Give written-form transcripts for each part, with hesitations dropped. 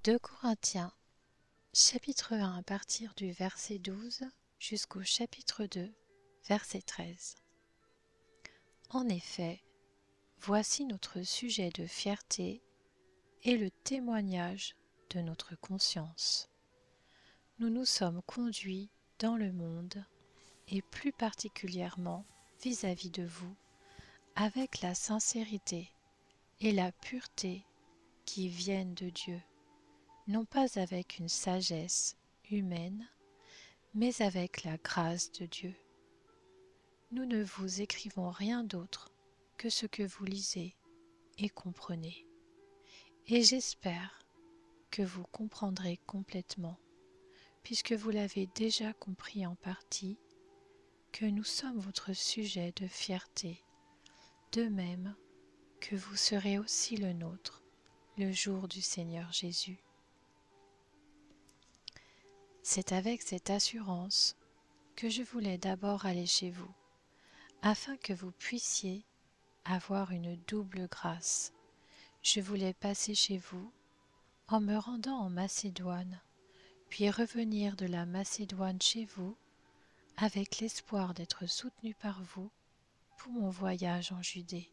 2 Corinthiens, chapitre 1 à partir du verset 12 jusqu'au chapitre 2, verset 13. En effet, voici notre sujet de fierté et le témoignage de notre conscience. Nous nous sommes conduits dans le monde, et plus particulièrement vis-à-vis de vous, avec la sincérité et la pureté qui viennent de Dieu, non pas avec une sagesse humaine, mais avec la grâce de Dieu. Nous ne vous écrivons rien d'autre que ce que vous lisez et comprenez. Et j'espère que vous comprendrez complètement, puisque vous l'avez déjà compris en partie, que nous sommes votre sujet de fierté, de même que vous serez aussi le nôtre le jour du Seigneur Jésus. C'est avec cette assurance que je voulais d'abord aller chez vous, afin que vous puissiez avoir une double grâce. Je voulais passer chez vous en me rendant en Macédoine, puis revenir de la Macédoine chez vous, avec l'espoir d'être soutenu par vous pour mon voyage en Judée.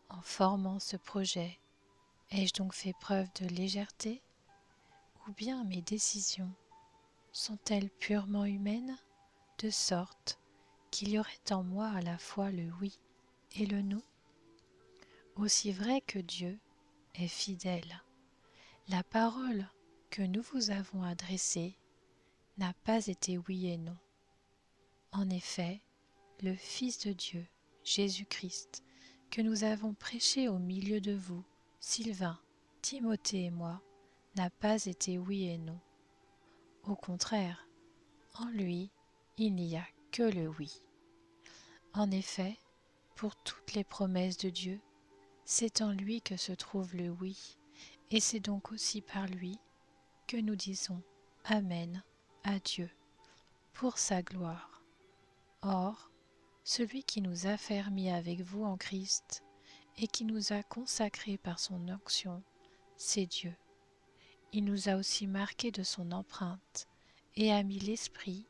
En formant ce projet, ai-je donc fait preuve de légèreté, ou bien mes décisions sont-elles purement humaines, de sorte qu'il y aurait en moi à la fois le oui et le non? Aussi vrai que Dieu est fidèle, la parole que nous vous avons adressée n'a pas été oui et non. En effet, le Fils de Dieu, Jésus-Christ, que nous avons prêché au milieu de vous, Sylvain, Timothée et moi, n'a pas été oui et non. Au contraire, en lui, il n'y a que le oui. En effet, pour toutes les promesses de Dieu, c'est en lui que se trouve le oui, et c'est donc aussi par lui que nous disons Amen à Dieu, pour sa gloire. Or, celui qui nous a fermis avec vous en Christ et qui nous a consacrés par son onction, c'est Dieu. Il nous a aussi marqués de son empreinte et a mis l'Esprit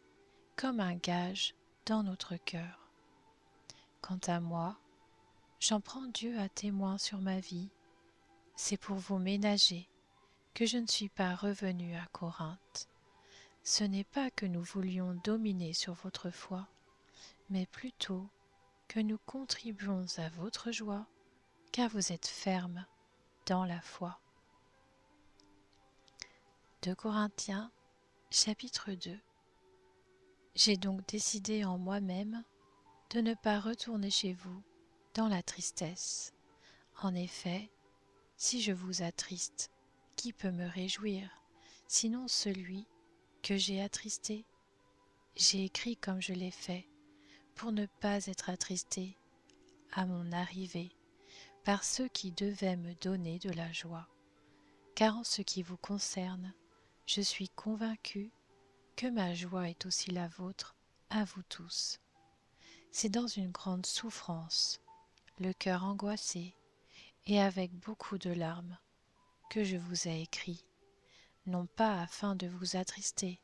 comme un gage dans notre cœur. Quant à moi, j'en prends Dieu à témoin sur ma vie, c'est pour vous ménager que je ne suis pas revenu à Corinthe. Ce n'est pas que nous voulions dominer sur votre foi, mais plutôt que nous contribuons à votre joie, car vous êtes fermes dans la foi. 2 Corinthiens, chapitre 2. J'ai donc décidé en moi-même de ne pas retourner chez vous dans la tristesse. En effet, si je vous attriste, qui peut me réjouir, sinon celui que j'ai attristé? J'ai écrit comme je l'ai fait, pour ne pas être attristé à mon arrivée par ceux qui devaient me donner de la joie. Car en ce qui vous concerne, je suis convaincu que ma joie est aussi la vôtre à vous tous. C'est dans une grande souffrance, le cœur angoissé et avec beaucoup de larmes, que je vous ai écrit, non pas afin de vous attrister,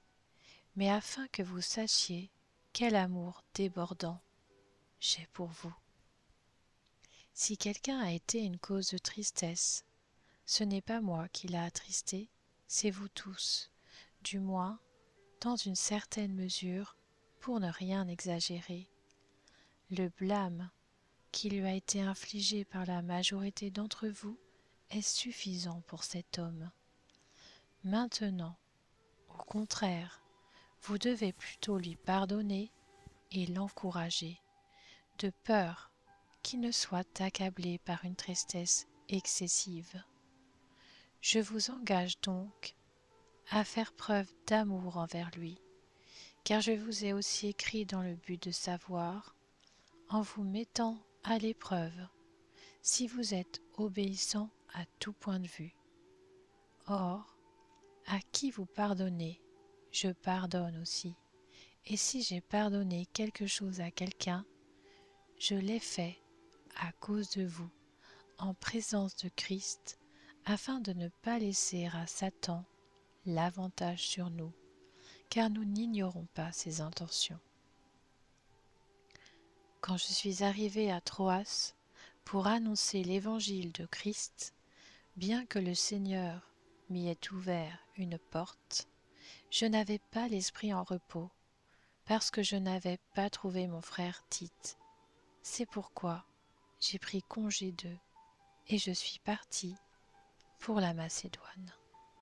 mais afin que vous sachiez quel amour débordant j'ai pour vous. Si quelqu'un a été une cause de tristesse, ce n'est pas moi qui l'a attristé, c'est vous tous, du moins, dans une certaine mesure, pour ne rien exagérer. Le blâme qui lui a été infligé par la majorité d'entre vous est suffisant pour cet homme. Maintenant, au contraire, vous devez plutôt lui pardonner et l'encourager, de peur qu'il ne soit accablé par une tristesse excessive. Je vous engage donc à faire preuve d'amour envers lui, car je vous ai aussi écrit dans le but de savoir, en vous mettant à l'épreuve, si vous êtes obéissant à tout point de vue. Or, à qui vous pardonnez, je pardonne aussi, et si j'ai pardonné quelque chose à quelqu'un, je l'ai fait à cause de vous, en présence de Christ, afin de ne pas laisser à Satan l'avantage sur nous, car nous n'ignorons pas ses intentions. Quand je suis arrivée à Troas pour annoncer l'évangile de Christ, bien que le Seigneur m'y ait ouvert une porte, je n'avais pas l'esprit en repos, parce que je n'avais pas trouvé mon frère Tite. C'est pourquoi j'ai pris congé d'eux et je suis partie pour la Macédoine.